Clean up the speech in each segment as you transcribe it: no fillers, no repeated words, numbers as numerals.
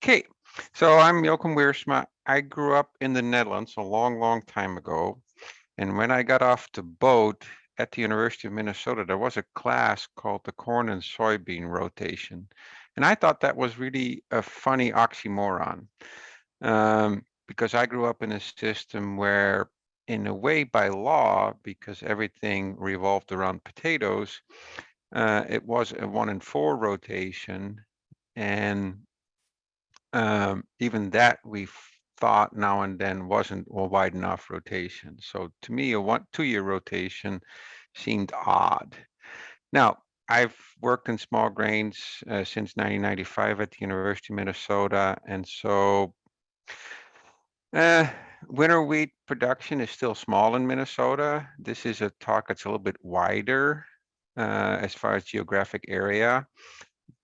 Okay, so I'm Jochum Wiersma. I grew up in the Netherlands a long, long time ago. And when I got off the boat at the University of Minnesota, there was a class called the corn and soybean rotation. And I thought that was really a funny oxymoron because I grew up in a system where, in a way, by law, because everything revolved around potatoes, it was a 1 in 4 rotation. And even that we thought now and then wasn't a wide enough rotation. So to me, a 2 year rotation seemed odd. Now, I've worked in small grains since 1995 at the University of Minnesota, and so uh, winter wheat production is still small in Minnesota. This is a talk that's a little bit wider as far as geographic area.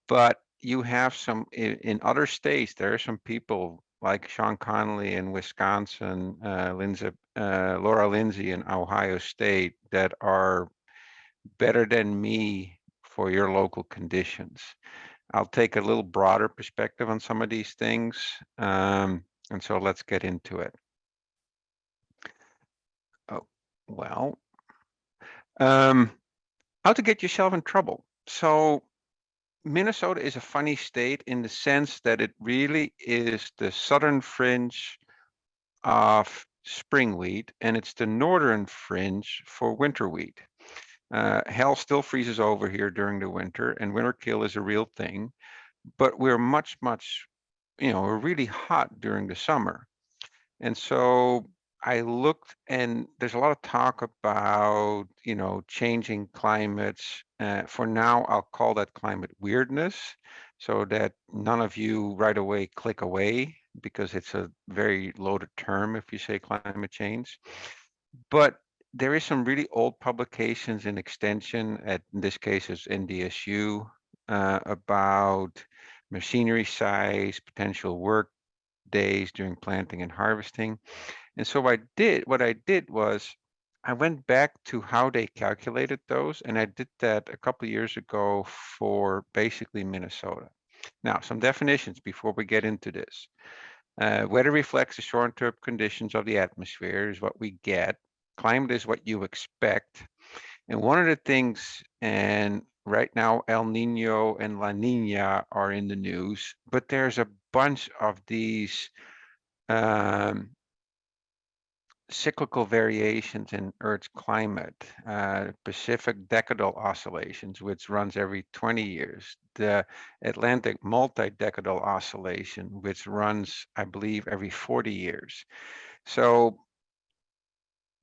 But you have some in other states, there are some people like Sean Connolly in Wisconsin, Laura Lindsay in Ohio State that are better than me for your local conditions. I'll take a little broader perspective on some of these things. And so let's get into it. Oh, well, how to get yourself in trouble. So Minnesota is a funny state in the sense that it really is the southern fringe of spring wheat, and it's the northern fringe for winter wheat. Hell still freezes over here during the winter, and winter kill is a real thing, but we're much, we're really hot during the summer. And so I looked, and there's a lot of talk about, changing climates. For now, I'll call that climate weirdness, so that none of you right away click away, because it's a very loaded term if you say climate change. But there is some really old publications in extension, in this case it's NDSU, about machinery size, potential work days during planting and harvesting. And so what I did was I went back to how they calculated those, and I did that a couple of years ago for basically Minnesota. Now, some definitions before we get into this. Weather reflects the short-term conditions of the atmosphere is what we get. Climate is what you expect. And one of the things, and right now El Nino and La Nina are in the news, but there's a bunch of these um, cyclical variations in Earth's climate, Pacific decadal oscillations, which runs every 20 years, the Atlantic multi-decadal oscillation, which runs, I believe, every 40 years. So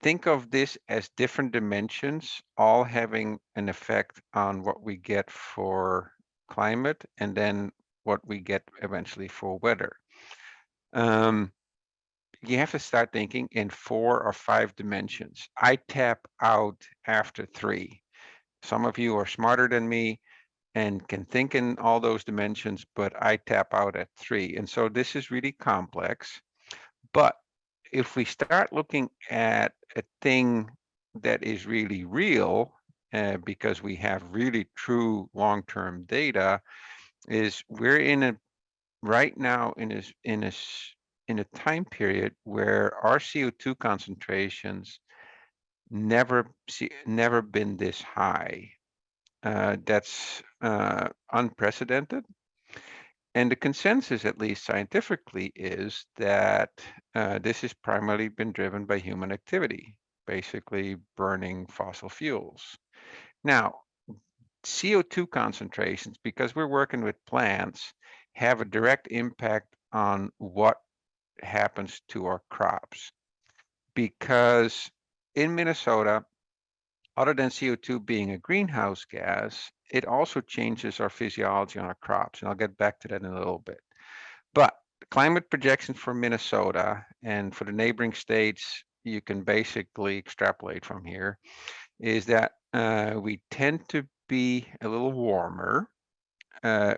think of this as different dimensions, all having an effect on what we get for climate and then what we get eventually for weather. You have to start thinking in 4 or 5 dimensions. I tap out after 3. Some of you are smarter than me and can think in all those dimensions, but I tap out at 3. And so this is really complex. But if we start looking at a thing that is really real, because we have really true long-term data, is we're right now in a time period where our CO2 concentrations never been this high. That's unprecedented. And the consensus, at least scientifically, is that this has primarily been driven by human activity, basically burning fossil fuels. Now, CO2 concentrations, because we're working with plants, have a direct impact on what happens to our crops. Because in Minnesota, other than CO2 being a greenhouse gas, it also changes our physiology on our crops. And I'll get back to that in a little bit. But the climate projections for Minnesota and for the neighboring states, you can basically extrapolate from here, is that we tend to be a little warmer,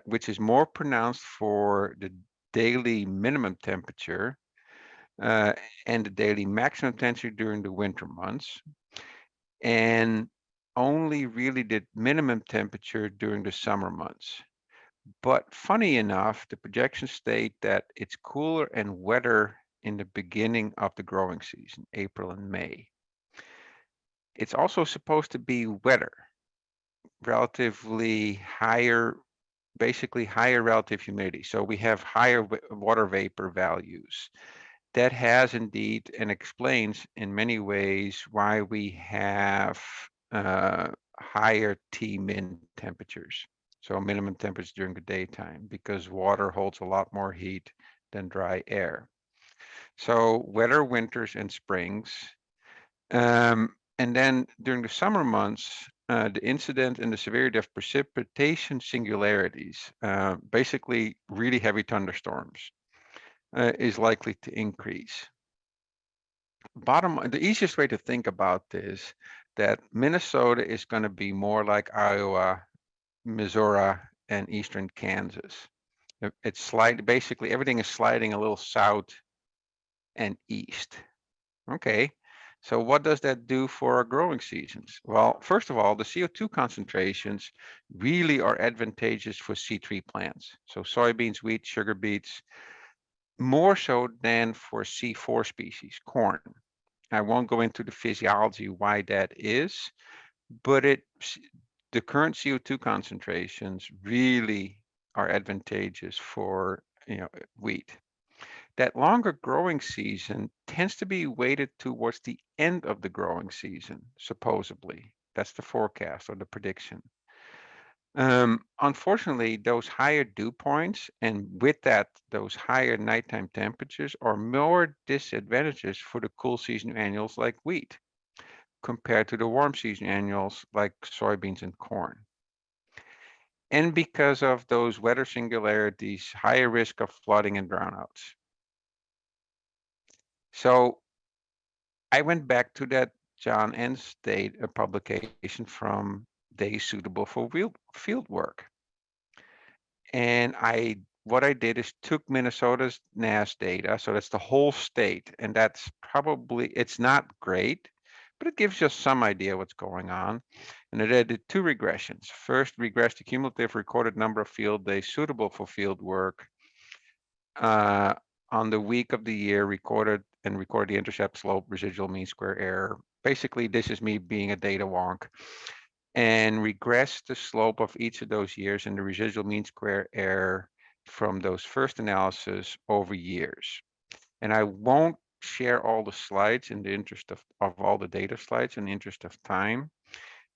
which is more pronounced for the daily minimum temperature and the daily maximum temperature during the winter months, and only really the minimum temperature during the summer months. But funny enough, the projections state that it's cooler and wetter in the beginning of the growing season, April and May. It's also supposed to be wetter, relatively higher, basically higher relative humidity. So we have higher water vapor values. That has indeed and explains in many ways why we have higher T-min temperatures. So minimum temperatures during the daytime, because water holds a lot more heat than dry air. So wetter winters and springs. And then during the summer months, the incident and the severity of precipitation singularities, basically really heavy thunderstorms, is likely to increase. The easiest way to think about this, that Minnesota is going to be more like Iowa, Missouri, and eastern Kansas. It's basically everything is sliding a little south and east. Okay, so what does that do for our growing seasons? Well, first of all, the CO2 concentrations really are advantageous for C3 plants. So soybeans, wheat, sugar beets, more so than for C4 species, corn. I won't go into the physiology why that is, but the current CO2 concentrations really are advantageous for wheat. That longer growing season tends to be weighted towards the end of the growing season, supposedly. That's the forecast or the prediction. Unfortunately, those higher dew points and with that, those higher nighttime temperatures are more disadvantageous for the cool season annuals like wheat compared to the warm season annuals like soybeans and corn. And because of those weather singularities, higher risk of flooding and brownouts. So I went back to that John N. State a publication from Days Suitable for Field Work. And what I did is took Minnesota's NAS data, so that's the whole state, and it's not great, but it gives us some idea what's going on. And I did two regressions. First, regressed the cumulative recorded number of field days suitable for field work on the week of the year recorded the intercept, slope, residual, mean square error. Basically, this is me being a data wonk, and regress the slope of each of those years and the residual mean square error from those first analysis over years. And I won't share all the slides in the interest of all the data slides in the interest of time.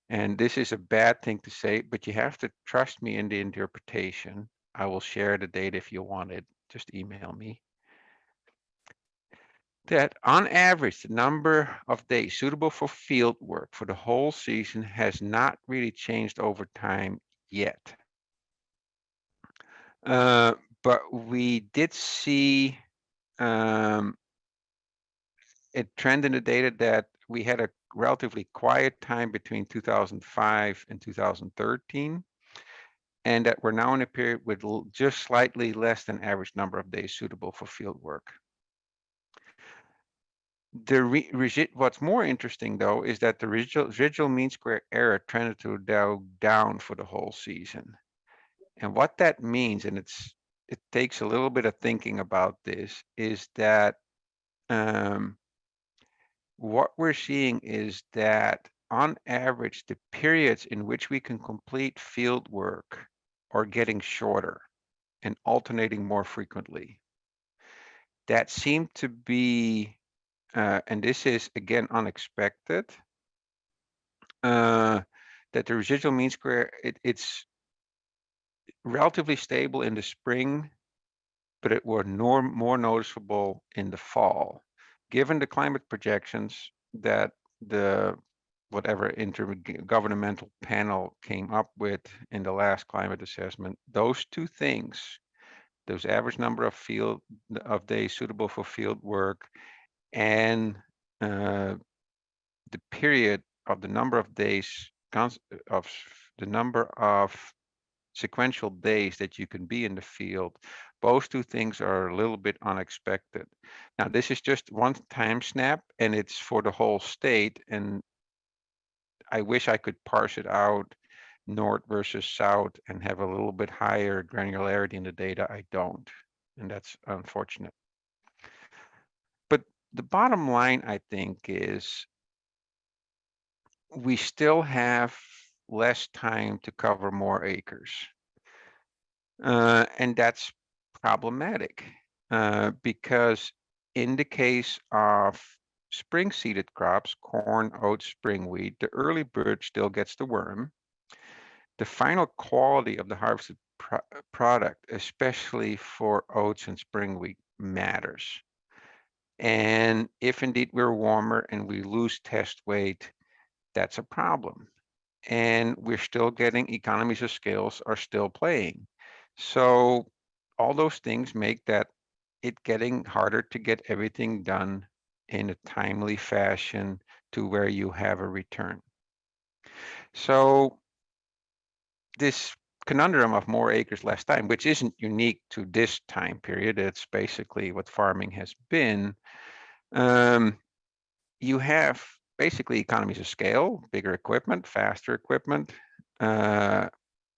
And this is a bad thing to say, but you have to trust me in the interpretation. I will share the data if you want it. Just email me. That on average, the number of days suitable for field work for the whole season has not really changed over time yet. But we did see a trend in the data that we had a relatively quiet time between 2005 and 2013, and that we're now in a period with just slightly less than average number of days suitable for field work. What's more interesting, though, is that the residual mean square error trended to go down for the whole season. And what that means, and it takes a little bit of thinking about this, is that what we're seeing is that on average, the periods in which we can complete field work are getting shorter and alternating more frequently. That seemed to be and this is again unexpected, that the residual mean square, it's relatively stable in the spring, but it was more noticeable in the fall. Given the climate projections that whatever intergovernmental panel came up with in the last climate assessment, those two things, those average number of days suitable for field work and the period of the number of days of the number of sequential days that you can be in the field, those two things are a little bit unexpected. Now, this is just one time snap and it's for the whole state. And I wish I could parse it out north versus south and have a little bit higher granularity in the data. I don't, and that's unfortunate. But the bottom line, I think, is we still have less time to cover more acres. And that's problematic because in the case of spring seeded crops, corn, oats, spring wheat, the early bird still gets the worm. The final quality of the harvested product, especially for oats and spring wheat, matters. And if indeed we're warmer and we lose test weight, that's a problem. And we're still getting economies of scales are still playing. So all those things make that it getting harder to get everything done in a timely fashion to where you have a return. So this conundrum of more acres, less time, which isn't unique to this time period, it's basically what farming has been. You have basically economies of scale, bigger equipment, faster equipment,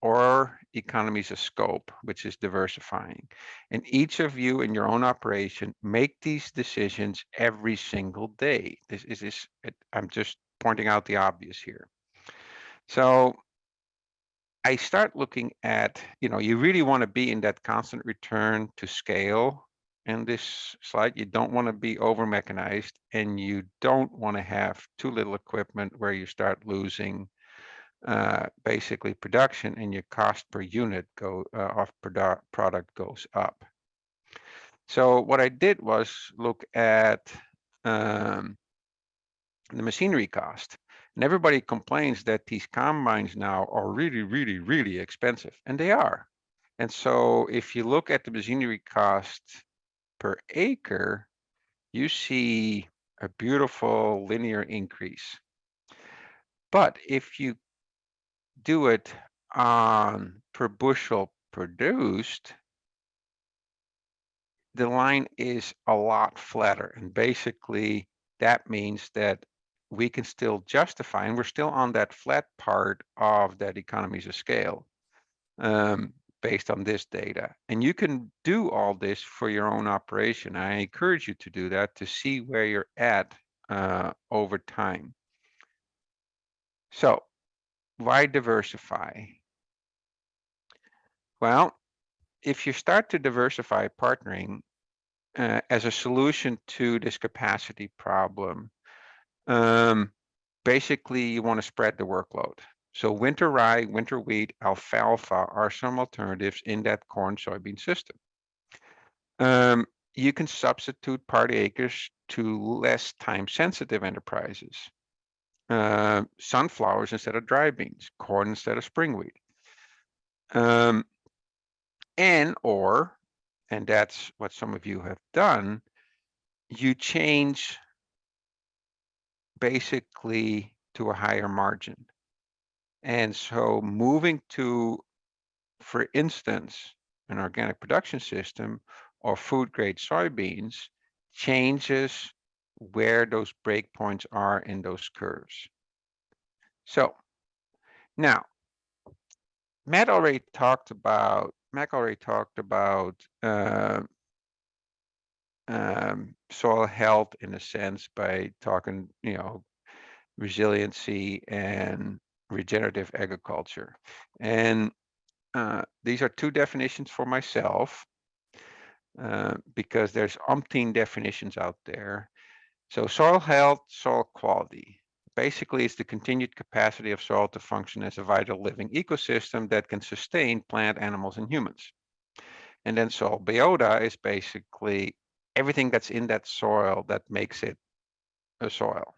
or economies of scope, which is diversifying. And each of you in your own operation make these decisions every single day. I'm just pointing out the obvious here. So I start looking at, you really want to be in that constant return to scale. In this slide, you don't want to be over mechanized, and you don't want to have too little equipment where you start losing basically production and your cost per unit of product goes up. So what I did was look at the machinery cost. And everybody complains that these combines now are really, really, really expensive, and they are. And so if you look at the machinery cost per acre, you see a beautiful linear increase. But if you do it on per bushel produced, the line is a lot flatter. And basically, that means that we can still justify, and we're still on that flat part of that economies of scale based on this data. And you can do all this for your own operation. I encourage you to do that to see where you're at over time. So why diversify? Well, if you start to diversify partnering as a solution to this capacity problem, basically you want to spread the workload. So winter rye, winter wheat, alfalfa are some alternatives in that corn soybean system. You can substitute party acres to less time sensitive enterprises. Sunflowers instead of dry beans, corn instead of spring wheat. And that's what some of you have done, you change basically to a higher margin. And so moving to, for instance, an organic production system or food grade soybeans changes where those breakpoints are in those curves. So now, Mac already talked about soil health in a sense by talking, resiliency and regenerative agriculture. And these are two definitions for myself because there's umpteen definitions out there. So soil health, soil quality. Basically, it's the continued capacity of soil to function as a vital living ecosystem that can sustain plant, animals, and humans. And then soil biota is basically everything that's in that soil that makes it a soil.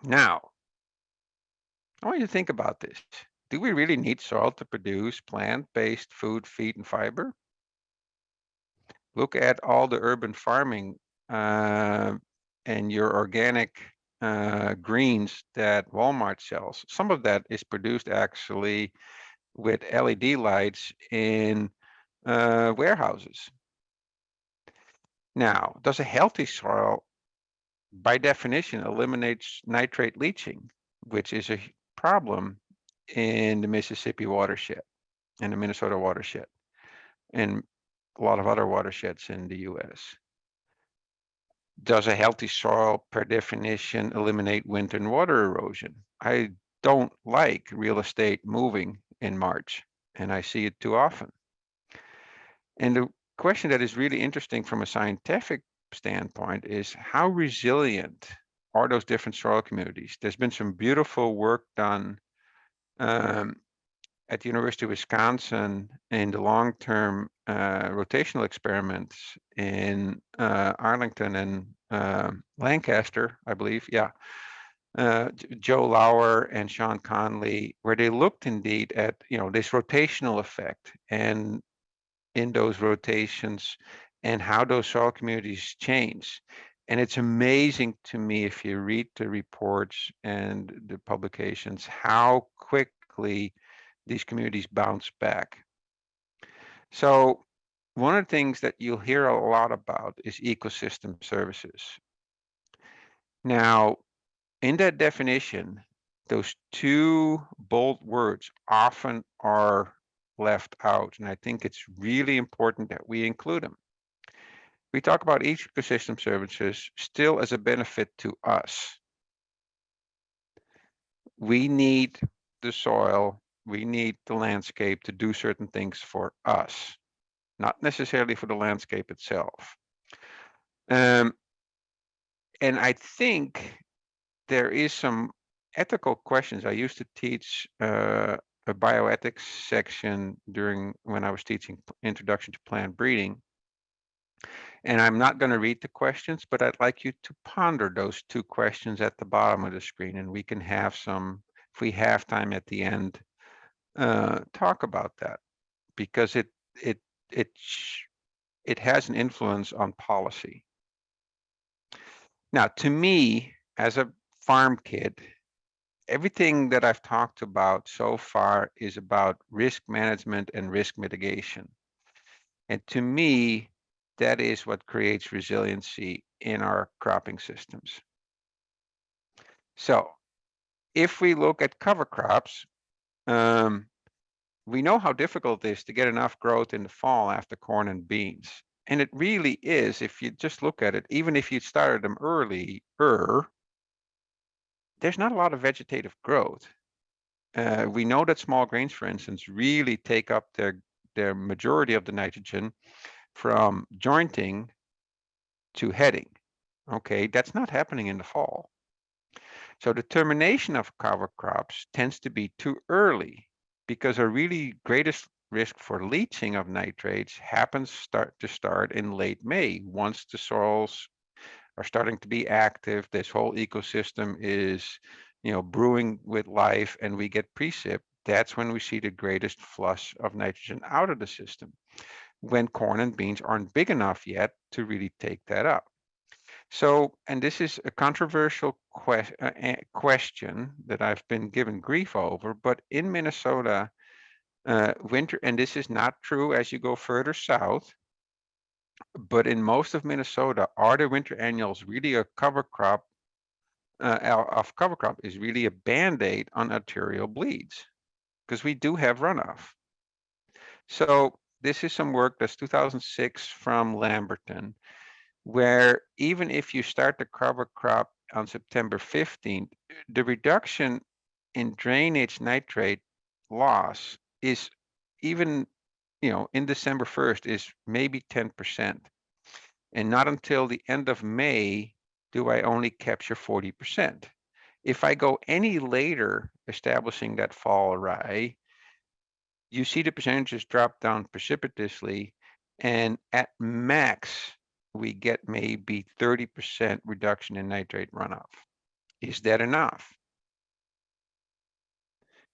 Now, I want you to think about this. Do we really need soil to produce plant-based food, feed, and fiber? Look at all the urban farming and your organic greens that Walmart sells. Some of that is produced actually with LED lights in warehouses. Now, does a healthy soil, by definition, eliminates nitrate leaching, which is a problem in the Mississippi watershed and the Minnesota watershed and a lot of other watersheds in the U.S. Does a healthy soil, per definition, eliminate winter and water erosion? I don't like real estate moving in March, and I see it too often. And the question that is really interesting from a scientific standpoint is how resilient are those different soil communities? There's been some beautiful work done at the University of Wisconsin in the long-term rotational experiments in Arlington and Lancaster, I believe. Yeah. Joe Lauer and Sean Conley, where they looked indeed at, this rotational effect and in those rotations and how those soil communities change. And it's amazing to me, if you read the reports and the publications, how quickly these communities bounce back. So one of the things that you'll hear a lot about is ecosystem services. Now, in that definition, those two bold words often are left out, and I think it's really important that we include them. We talk about each ecosystem services still as a benefit to us. We need the soil, we need the landscape to do certain things for us, not necessarily for the landscape itself. And I think there is some ethical questions. I used to teach a bioethics section when I was teaching Introduction to Plant Breeding. And I'm not going to read the questions, but I'd like you to ponder those two questions at the bottom of the screen, and we can have some, if we have time at the end, talk about that, because it has an influence on policy. Now, to me, as a farm kid, everything that I've talked about so far is about risk management and risk mitigation. And to me, that is what creates resiliency in our cropping systems. So if we look at cover crops, we know how difficult it is to get enough growth in the fall after corn and beans. And it really is, if you just look at it, even if you started them earlier, there's not a lot of vegetative growth. We know that small grains, for instance, really take up their majority of the nitrogen from jointing to heading. Okay, that's not happening in the fall. So the termination of cover crops tends to be too early, because our really greatest risk for leaching of nitrates happens to start in late May, once the soils are starting to be active, this whole ecosystem is, brewing with life, and we get precip. That's when we see the greatest flush of nitrogen out of the system, when corn and beans aren't big enough yet to really take that up. So, and this is a controversial question that I've been given grief over, but in Minnesota, winter, and this is not true as you go further south, but in most of Minnesota, are the winter annuals really a cover crop? Cover crop is really a band-aid on arterial bleeds, because we do have runoff. So this is some work that's 2006 from Lamberton, where even if you start the cover crop on September 15th, the reduction in drainage nitrate loss is even, in December 1st is maybe 10%. And not until the end of May do I only capture 40%. If I go any later establishing that fall array, you see the percentages drop down precipitously, and at max, we get maybe 30% reduction in nitrate runoff. Is that enough?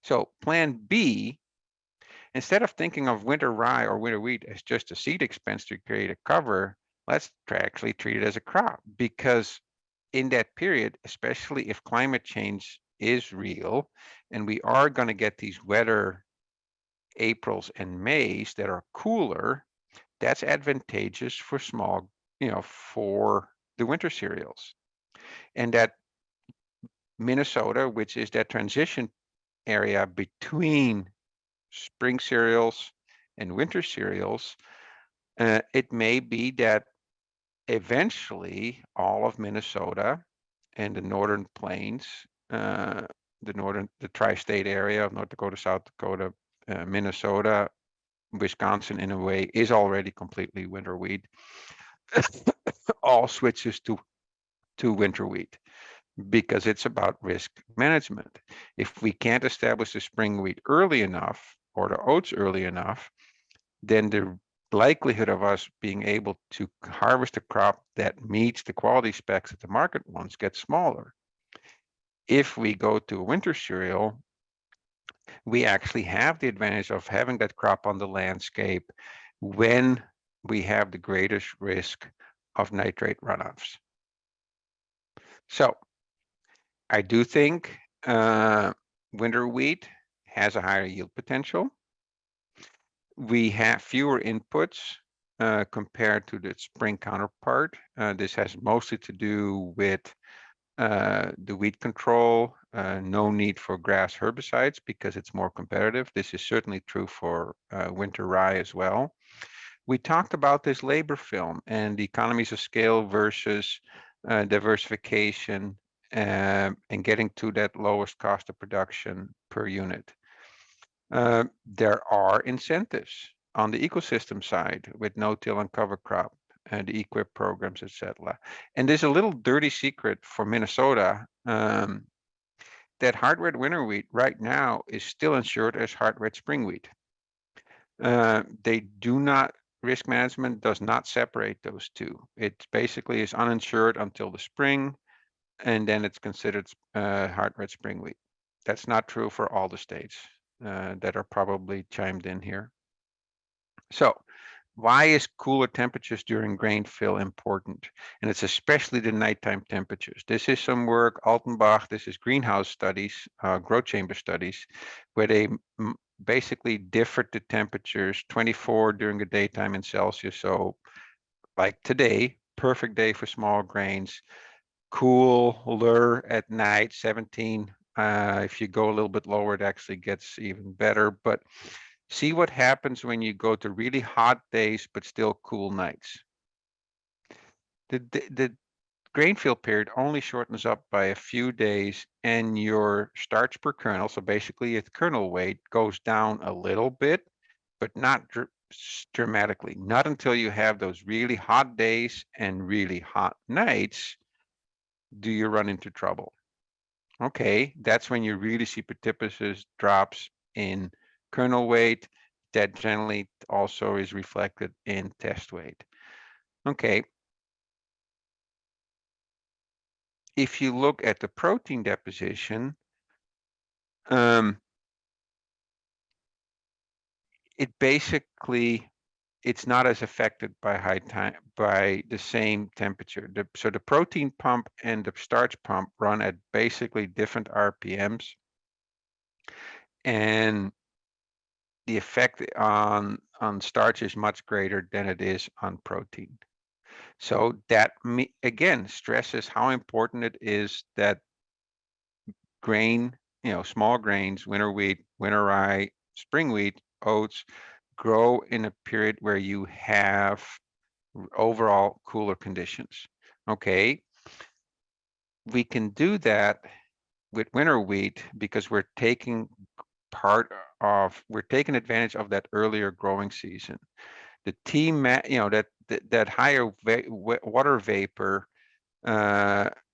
So plan B, instead of thinking of winter rye or winter wheat as just a seed expense to create a cover, let's actually treat it as a crop, because in that period, especially if climate change is real, and we are going to get these wetter Aprils and Mays that are cooler, that's advantageous for small, for the winter cereals. And that Minnesota, which is that transition area between spring cereals and winter cereals, it may be that eventually all of Minnesota and the northern plains, the tri-state area of North Dakota, South Dakota, Minnesota, Wisconsin in a way is already completely winter wheat, all switches to winter wheat because it's about risk management. If we can't establish the spring wheat early enough or the oats early enough, then the likelihood of us being able to harvest a crop that meets the quality specs that the market wants gets smaller. If we go to a winter cereal, we actually have the advantage of having that crop on the landscape when we have the greatest risk of nitrate runoffs. So I do think winter wheat has a higher yield potential. We have fewer inputs compared to the spring counterpart. This has mostly to do with the weed control, no need for grass herbicides because it's more competitive. This is certainly true for winter rye as well. We talked about this labor film and the economies of scale versus diversification and getting to that lowest cost of production per unit. There are incentives on the ecosystem side with no-till and cover crop and the EQIP programs, etc. And there's a little dirty secret for Minnesota that hard red winter wheat right now is still insured as hard red spring wheat. They do not, risk management does not separate those two. It basically is uninsured until the spring, and then it's considered hard red spring wheat. That's not true for all the states that are probably chimed in here. So why is cooler temperatures during grain fill important? And it's especially the nighttime temperatures. This is some work, Altenbach, this is greenhouse studies, growth chamber studies, where they basically differed the temperatures 24 during the daytime in Celsius. So like today, perfect day for small grains, cooler at night, 17. If you go a little bit lower, it actually gets even better. But see what happens when you go to really hot days, but still cool nights. The grain fill period only shortens up by a few days and your starch per kernel, so basically its kernel weight, goes down a little bit, but not dramatically. Not until you have those really hot days and really hot nights do you run into trouble. Okay, that's when you really see precipitous drops in kernel weight. That generally also is reflected in test weight. Okay. If you look at the protein deposition, it's not as affected by the same temperature. So the protein pump and the starch pump run at basically different RPMs, and the effect on starch is much greater than it is on protein. So that again stresses how important it is that grain, small grains, winter wheat, winter rye, spring wheat, oats, grow in a period where you have overall cooler conditions. Okay, we can do that with winter wheat because we're taking advantage of that earlier growing season. The that higher water vapor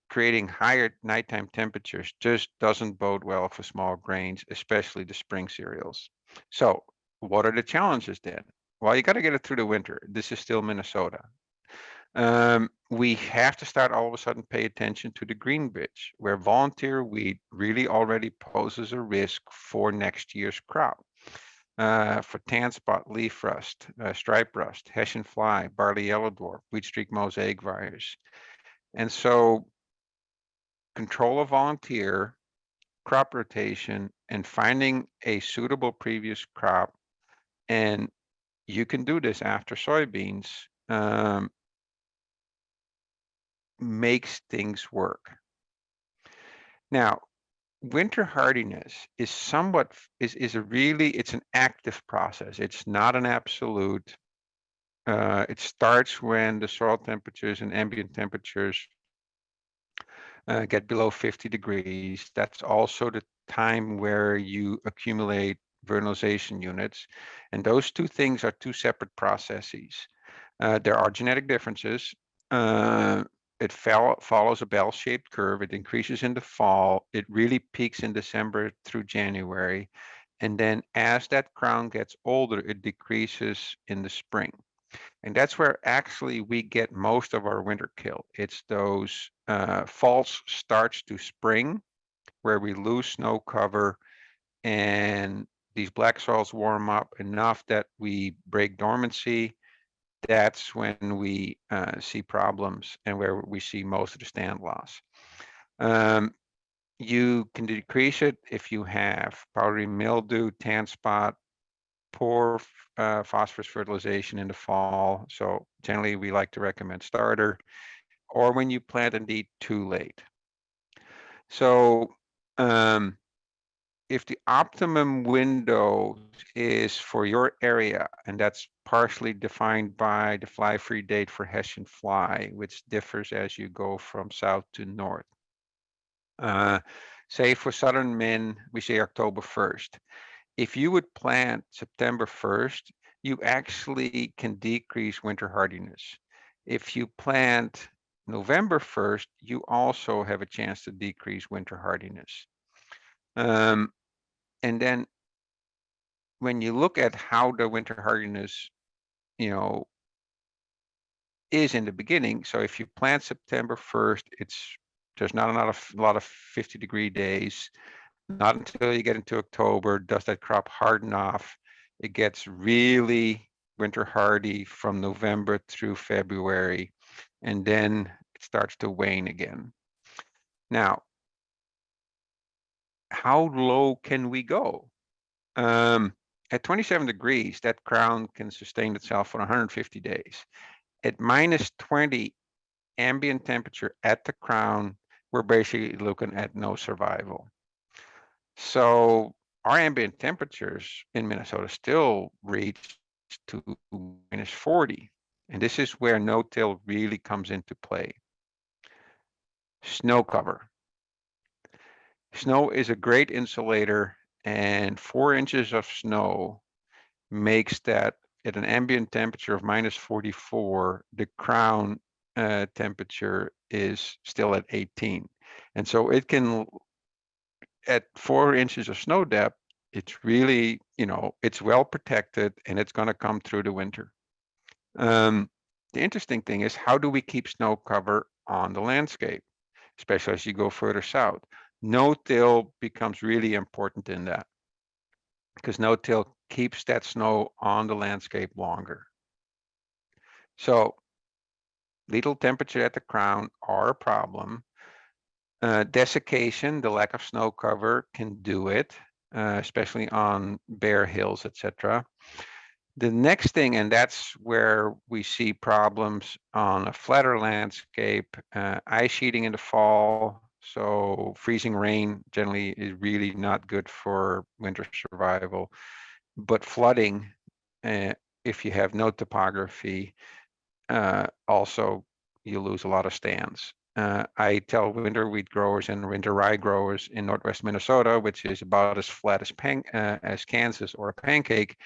creating higher nighttime temperatures just doesn't bode well for small grains, especially the spring cereals. So what are the challenges then? Well, you got to get it through the winter. This is still Minnesota. We have to start all of a sudden pay attention to the green bridge, where volunteer wheat really already poses a risk for next year's crop. For tan spot, leaf rust, stripe rust, Hessian fly, barley yellow dwarf, wheat streak mosaic virus. And so control a volunteer, crop rotation, and finding a suitable previous crop, and you can do this after soybeans, makes things work. Now, winter hardiness is somewhat is a really, it's an active process. It's not an absolute. It starts when the soil temperatures and ambient temperatures get below 50 degrees. That's also the time where you accumulate vernalization units. And those two things are two separate processes. There are genetic differences. It follows a bell-shaped curve. It increases in the fall. It really peaks in December through January. And then as that crown gets older, it decreases in the spring. And that's where actually we get most of our winter kill. It's those false starts to spring where we lose snow cover and these black soils warm up enough that we break dormancy. That's when we see problems and where we see most of the stand loss. You can decrease it if you have powdery mildew, tan spot, poor phosphorus fertilization in the fall. So generally we like to recommend starter, or when you plant indeed too late. So if the optimum window is for your area, and that's partially defined by the fly-free date for Hessian fly, which differs as you go from south to north. Say for southern Min, we say October 1st. If you would plant September 1st, you actually can decrease winter hardiness. If you plant November 1st, you also have a chance to decrease winter hardiness. And then when you look at how the winter hardiness, is in the beginning, so if you plant September 1st, there's not a lot of 50-degree days. Not until you get into October does that crop harden off. It gets really winter hardy from November through February, and then it starts to wane again. Now, how low can we go? At 27 degrees, that crown can sustain itself for 150 days. At minus 20 ambient temperature at the crown, we're basically looking at no survival. So our ambient temperatures in Minnesota still reach to minus 40. And this is where no-till really comes into play. Snow cover. Snow is a great insulator, and 4 inches of snow makes that at an ambient temperature of minus 44, the crown temperature is still at 18. And so it can, at 4 inches of snow depth, it's really, it's well protected and it's going to come through the winter. The interesting thing is, how do we keep snow cover on the landscape, especially as you go further south? No-till becomes really important in that, because no-till keeps that snow on the landscape longer. So little temperature at the crown are a problem. Desiccation, the lack of snow cover, can do it, especially on bare hills, etc. The next thing, and that's where we see problems on a flatter landscape, ice sheeting in the fall. So freezing rain generally is really not good for winter survival. But flooding, if you have no topography, also you lose a lot of stands. I tell winter wheat growers and winter rye growers in Northwest Minnesota, which is about as flat as Kansas or a pancake,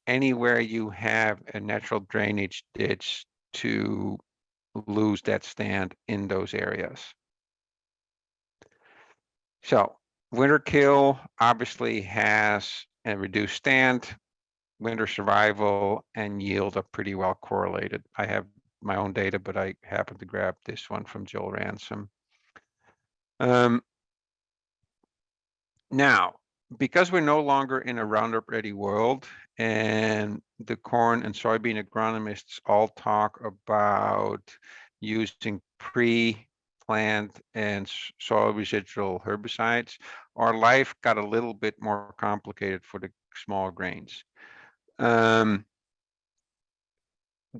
anywhere you have a natural drainage ditch, to lose that stand in those areas. So winter kill obviously has a reduced stand. Winter survival and yield are pretty well correlated. I have my own data, but I happen to grab this one from Joel Ransom. Now, because we're no longer in a Roundup Ready world, and the corn and soybean agronomists all talk about using pre-plant and soil residual herbicides, our life got a little bit more complicated for the small grains.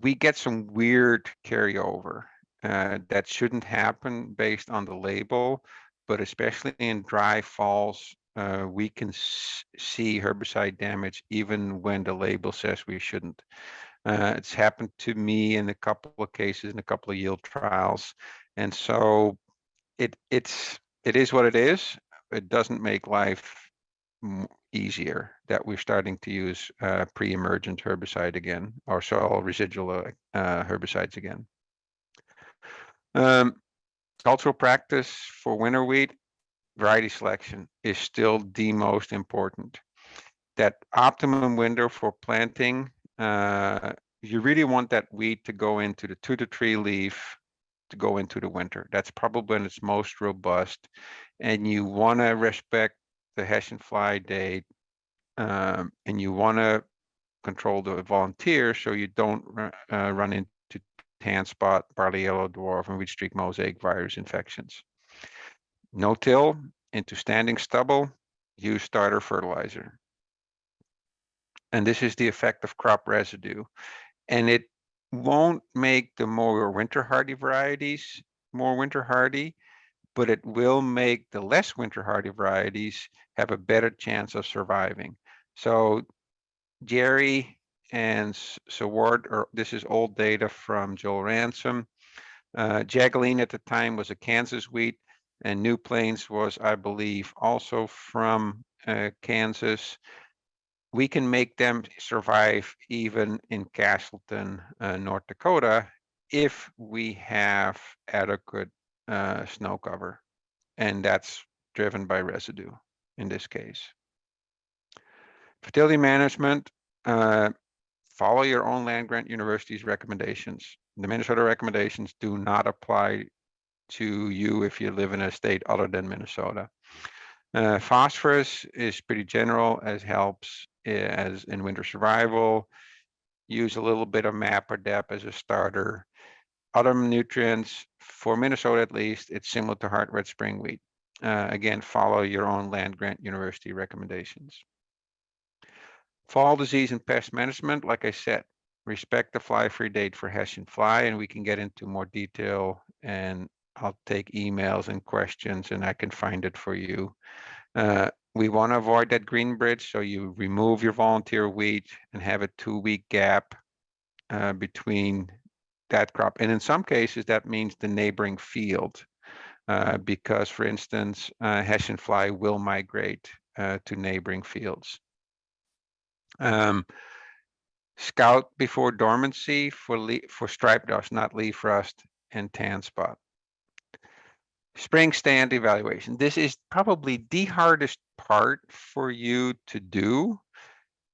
We get some weird carryover that shouldn't happen based on the label, but especially in dry falls, we can see herbicide damage even when the label says we shouldn't. It's happened to me in a couple of cases, in a couple of yield trials. And so it is what it is. It doesn't make life easier that we're starting to use pre-emergent herbicide again, or soil residual herbicides again. Cultural practice for winter wheat, variety selection is still the most important. That optimum window for planting, you really want that wheat to go into the 2 to 3 leaf to go into the winter. That's probably when it's most robust, and you want to respect the Hessian fly date, and you want to control the volunteer so you don't run into tan spot, barley yellow dwarf, and wheat streak mosaic virus infections. No-till into standing stubble, use starter fertilizer. And this is the effect of crop residue. And it won't make the more winter hardy varieties more winter hardy, but it will make the less winter hardy varieties have a better chance of surviving. So Jerry and Saward, this is old data from Joel Ransom. Jagaline at the time was a Kansas wheat, and New Plains was, I believe, also from Kansas. We can make them survive even in Castleton, North Dakota, if we have adequate snow cover, and that's driven by residue in this case. Fertility management, follow your own land-grant university's recommendations. The Minnesota recommendations do not apply to you if you live in a state other than Minnesota. Phosphorus is pretty general, as helps as in winter survival. Use a little bit of MAP or DEP as a starter. Other nutrients, for Minnesota at least, it's similar to hard red spring wheat. Again, follow your own land-grant university recommendations. Fall disease and pest management, like I said, respect the fly-free date for Hessian fly, and we can get into more detail, and I'll take emails and questions and I can find it for you. We want to avoid that green bridge, so you remove your volunteer wheat and have a 2-week gap between that crop. And in some cases, that means the neighboring field, because, for instance, Hessian fly will migrate to neighboring fields. Scout before dormancy for striped dust, not leaf rust and tan spot. Spring stand evaluation. This is probably the hardest part for you to do,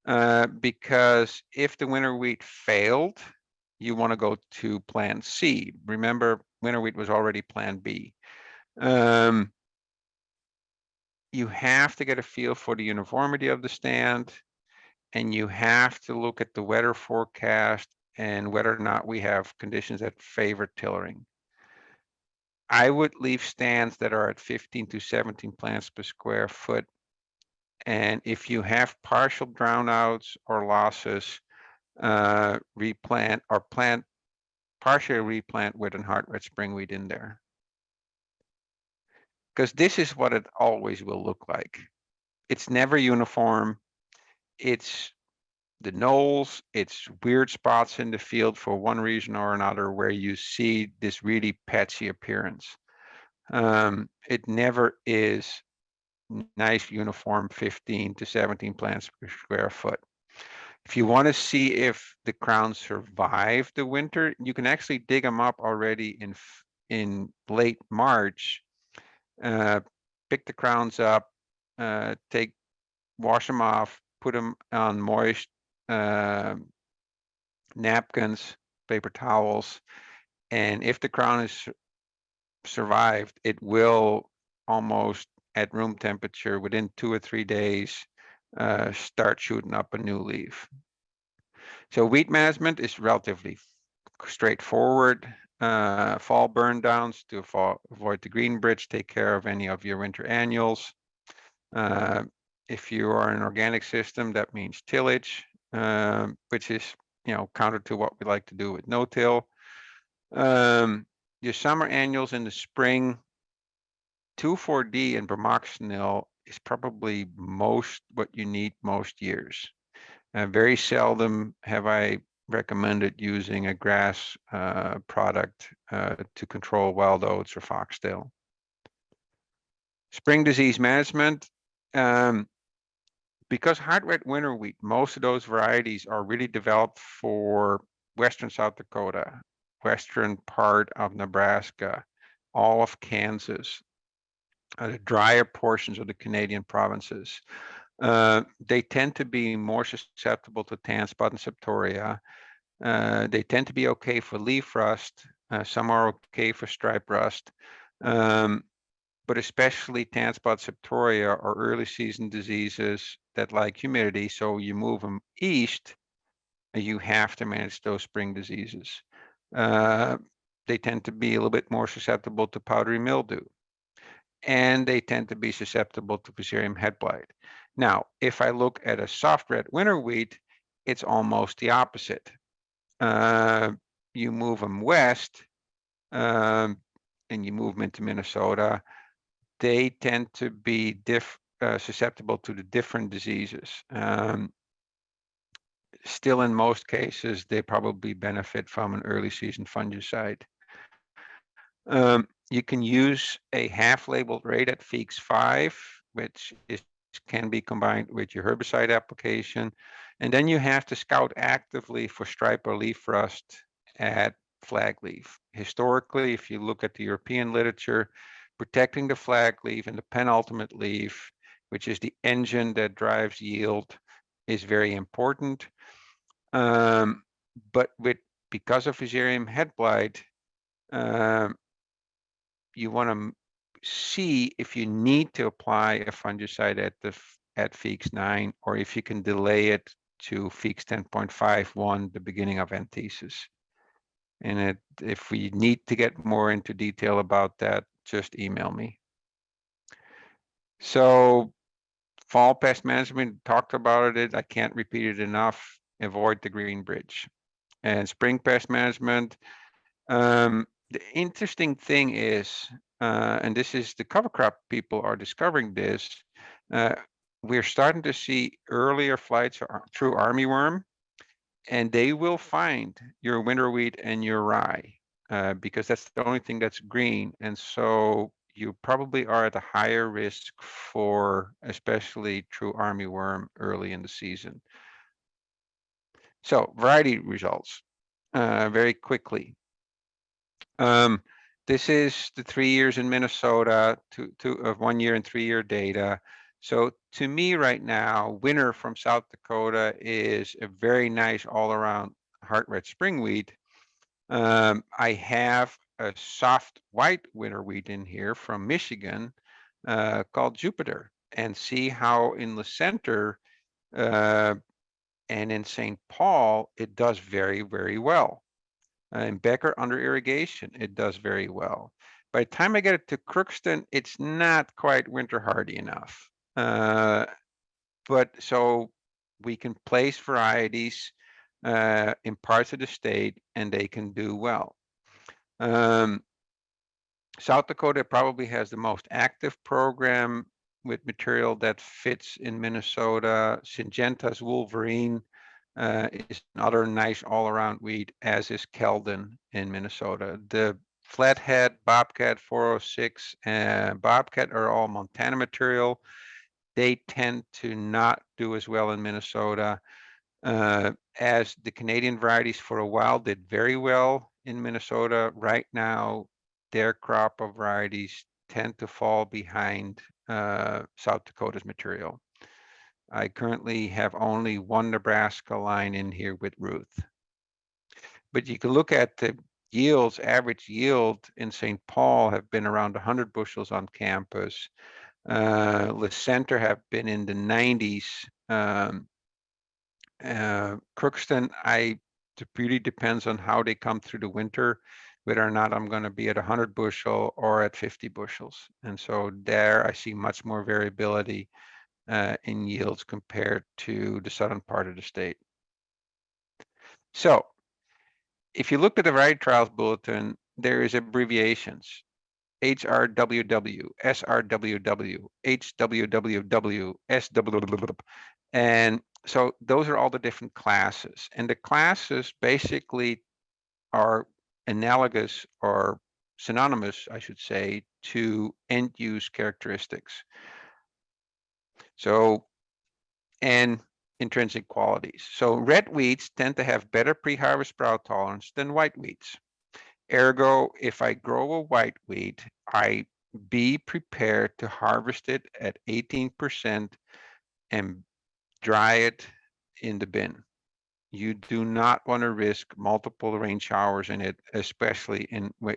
because if the winter wheat failed, you want to go to plan C. Remember, winter wheat was already plan B. You have to get a feel for the uniformity of the stand, and you have to look at the weather forecast and whether or not we have conditions that favor tillering. I would leave stands that are at 15 to 17 plants per square foot. And if you have partial drownouts or losses, replant or partially replant with an hard red springweed in there. Because this is what it always will look like. It's never uniform. It's the knolls, it's weird spots in the field for one reason or another where you see this really patchy appearance. It never is nice uniform 15 to 17 plants per square foot. If you want to see if the crowns survive the winter, you can actually dig them up already in late March. Pick the crowns up, wash them off, put them on moist napkins, paper towels, and if the crown is survived, it will almost at room temperature within 2 or 3 days start shooting up a new leaf. So wheat management is relatively straightforward. Fall burn downs to avoid the green bridge, take care of any of your winter annuals. If you are an organic system, that means tillage, which is counter to what we like to do with no-till. Your summer annuals in the spring 2,4-D and bromoxynil is probably what you need most years. Very seldom have I recommended using a grass product to control wild oats or foxtail. Spring disease management. Because hard red winter wheat, most of those varieties are really developed for western South Dakota, western part of Nebraska, all of Kansas, the drier portions of the Canadian provinces. They tend to be more susceptible to tan spot and septoria. They tend to be okay for leaf rust. Some are okay for stripe rust. But especially tan spot septoria are early season diseases that like humidity. So you move them east, you have to manage those spring diseases. They tend to be a little bit more susceptible to powdery mildew, and they tend to be susceptible to Fusarium head blight. Now, if I look at a soft red winter wheat, it's almost the opposite. You move them west, and you move them into Minnesota, they tend to be susceptible to the different diseases. Still, in most cases, they probably benefit from an early season fungicide. You can use a half-labeled rate at Feeks 5, which can be combined with your herbicide application. And then you have to scout actively for stripe or leaf rust at flag leaf. Historically, if you look at the European literature, protecting the flag leaf and the penultimate leaf, which is the engine that drives yield, is very important. But because of Fusarium head blight, you want to see if you need to apply a fungicide at Feeks 9, or if you can delay it to Feeks 10.51, the beginning of anthesis. And if we need to get more into detail about that, just email me. So fall pest management, talked about it. I can't repeat it enough. Avoid the green bridge. And spring pest management. The interesting thing is, and this is the cover crop people are discovering this, we're starting to see earlier flights through armyworm, and they will find your winter wheat and your rye because that's the only thing that's green. And so you probably are at a higher risk for especially true armyworm early in the season. So variety results very quickly. This is the 3 years in Minnesota of 1 year and 3 year data. So to me right now, winter from South Dakota is a very nice all around heart red spring wheat. I have a soft white winter wheat in here from Michigan called Jupiter, and see how in the center and in St. Paul, it does very, very well. In Becker under irrigation, it does very well. By the time I get it to Crookston, it's not quite winter hardy enough. But so we can place varieties in parts of the state and they can do well. South Dakota probably has the most active program with material that fits in Minnesota. Syngenta's Wolverine is another nice all-around wheat, as is Keldon in Minnesota. The Flathead, Bobcat 406, and Bobcat are all Montana material. They tend to not do as well in Minnesota, as the Canadian varieties for a while did very well in Minnesota. Right now, their crop of varieties tend to fall behind South Dakota's material. I currently have only one Nebraska line in here with Ruth. But you can look at the yields, average yield in St. Paul have been around 100 bushels on campus. Le Center have been in the 90s. Crookston, it really depends on how they come through the winter, whether or not I'm going to be at 100 bushel or at 50 bushels. And so there I see much more variability in yields compared to the southern part of the state. So if you look at the variety trials bulletin, there is abbreviations. HRWW, SRWW, HWWW, SWW, and so those are all the different classes. And the classes basically are analogous or synonymous, I should say, to end-use characteristics. So, and intrinsic qualities. So red wheats tend to have better pre-harvest sprout tolerance than white wheats. Ergo, if I grow a white wheat, I be prepared to harvest it at 18% and dry it in the bin. You do not want to risk multiple rain showers in it, especially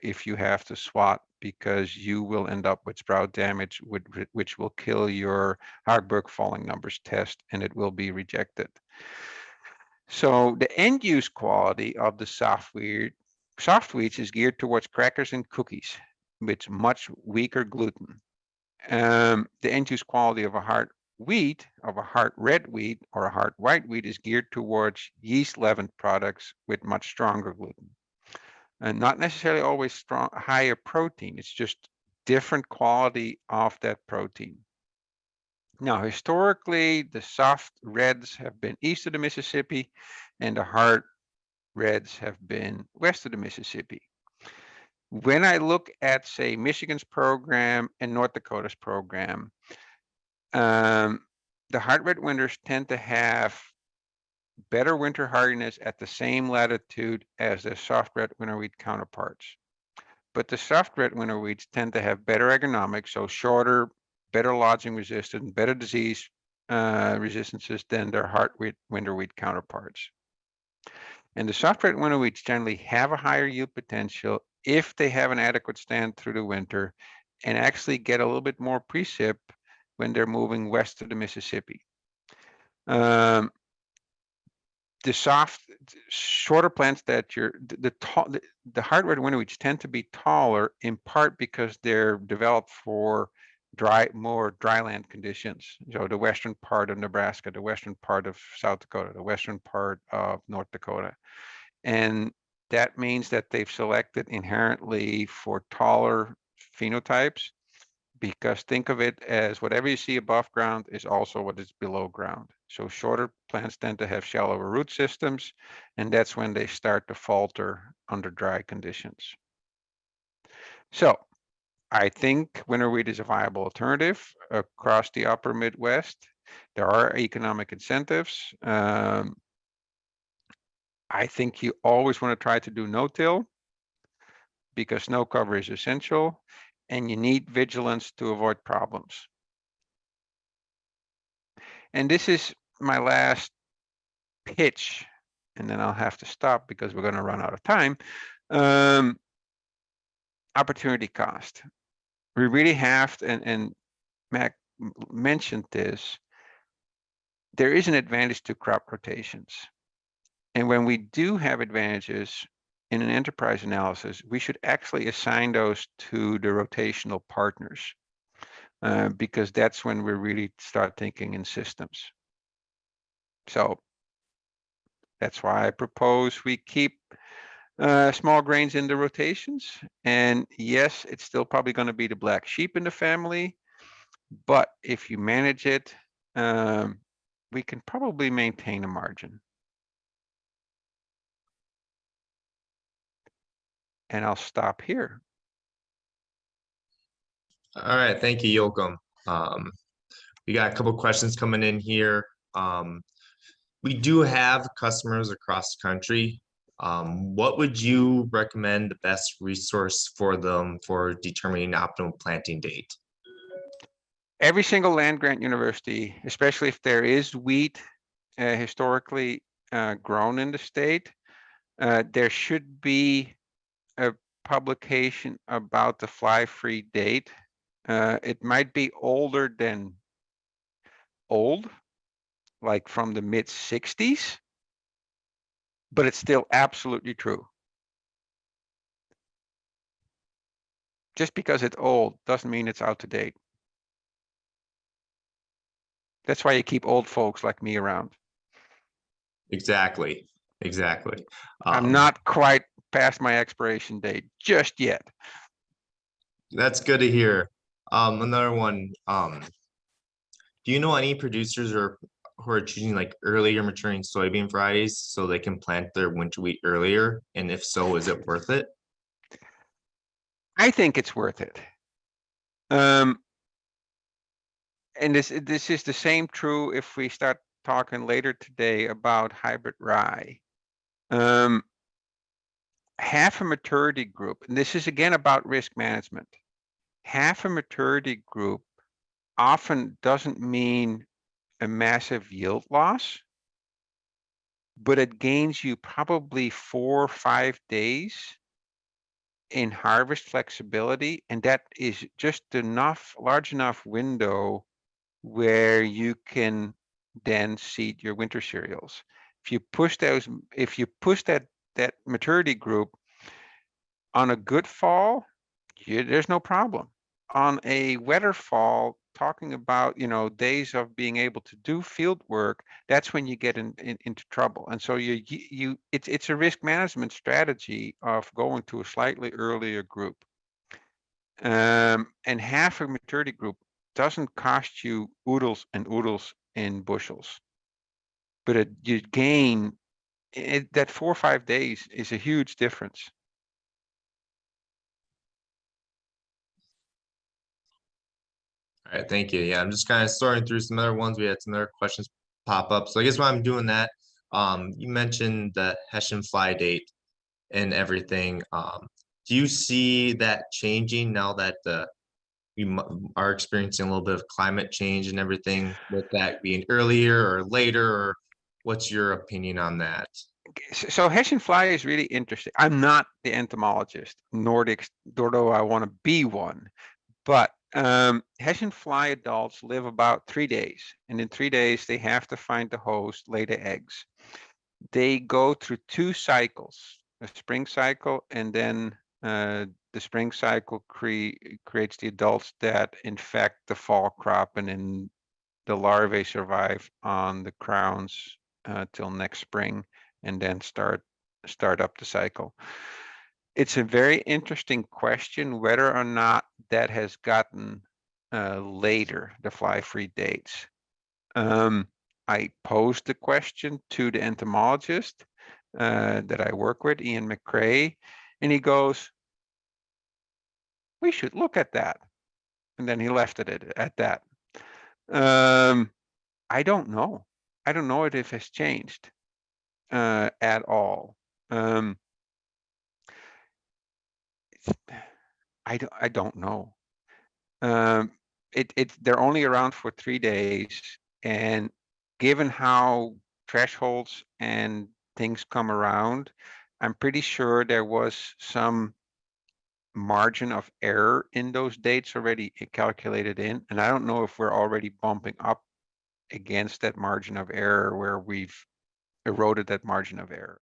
if you have to swat, because you will end up with sprout damage, which will kill your Hardberg falling numbers test, and it will be rejected. So the end use quality of the soft wheats is geared towards crackers and cookies with much weaker gluten. The end use quality of a hard wheat, of a hard red wheat or a hard white wheat, is geared towards yeast leavened products with much stronger gluten. And not necessarily always higher protein, it's just different quality of that protein. Now, historically, the soft reds have been east of the Mississippi and the hard reds have been west of the Mississippi. When I look at, say, Michigan's program and North Dakota's program, the hard red winters tend to have better winter hardiness at the same latitude as their soft red winter wheat counterparts. But the soft red winter wheats tend to have better agronomics, so shorter, better lodging resistant, better disease resistances than their hard winter wheat counterparts. And the soft red winter wheats generally have a higher yield potential if they have an adequate stand through the winter and actually get a little bit more precip when they're moving west of the Mississippi. The soft, shorter plants that the hard red winter wheats tend to be taller in part because they're developed for more dryland conditions. So the western part of Nebraska, the western part of South Dakota, the western part of North Dakota. And that means that they've selected inherently for taller phenotypes, because think of it as whatever you see above ground is also what is below ground. So shorter plants tend to have shallower root systems, and that's when they start to falter under dry conditions. So I think winter wheat is a viable alternative across the upper Midwest. There are economic incentives. I think you always want to try to do no-till because snow cover is essential, and you need vigilance to avoid problems. And this is my last pitch, and then I'll have to stop because we're going to run out of time. Opportunity cost. We really have to, and Mac mentioned this, there is an advantage to crop rotations. And when we do have advantages in an enterprise analysis, we should actually assign those to the rotational partners, because that's when we really start thinking in systems. So that's why I propose we keep small grains in the rotations. And yes, it's still probably going to be the black sheep in the family, but if you manage it, we can probably maintain a margin. And I'll stop here. All right, thank you, Jochum. We got a couple questions coming in here. We do have customers across the country. What would you recommend the best resource for them for determining optimal planting date? Every single land-grant university, especially if there is wheat historically grown in the state, there should be a publication about the fly-free date. It might be older than old, like from the mid-60s, but it's still absolutely true. Just because it's old doesn't mean it's out to date. That's why you keep old folks like me around. Exactly. I'm not quite past my expiration date just yet. That's good to hear. Another one, do you know any producers or who are choosing like earlier maturing soybean varieties so they can plant their winter wheat earlier? And if so, is it worth it? I think it's worth it. And this is the same true if we start talking later today about hybrid rye. Half a maturity group, and this is again about risk management. Half a maturity group often doesn't mean a massive yield loss, but it gains you probably 4 or 5 days in harvest flexibility, and that is just large enough window where you can then seed your winter cereals. If you push that maturity group on a good fall, there's no problem. On a wetter fall, talking about days of being able to do field work, that's when you get into trouble. And so it's a risk management strategy of going to a slightly earlier group. And half a maturity group doesn't cost you oodles and oodles in bushels, but you gain that 4 or 5 days is a huge difference. All right, thank you. Yeah, I'm just kind of sorting through some other ones. We had some other questions pop up. So I guess while I'm doing that, you mentioned the Hessian fly date and everything. Do you see that changing now that are experiencing a little bit of climate change and everything, with that being earlier or later, or what's your opinion on that? So Hessian fly is really interesting. I'm not the entomologist, nor do I want to be one, but Hessian fly adults live about 3 days, and in 3 days they have to find the host, lay the eggs. They go through 2 cycles, a spring cycle, and then the spring cycle creates the adults that infect the fall crop, and then the larvae survive on the crowns till next spring, and then start up the cycle. It's a very interesting question whether or not that has gotten later, the fly-free dates. I posed the question to the entomologist that I work with, Ian McCrae, and he goes, "We should look at that." And then he left it at that. I don't know. I don't know if it has changed at all. I don't know. They're only around for 3 days, and given how thresholds and things come around, I'm pretty sure there was some margin of error in those dates already calculated in, and I don't know if we're already bumping up against that margin of error where we've eroded that margin of error.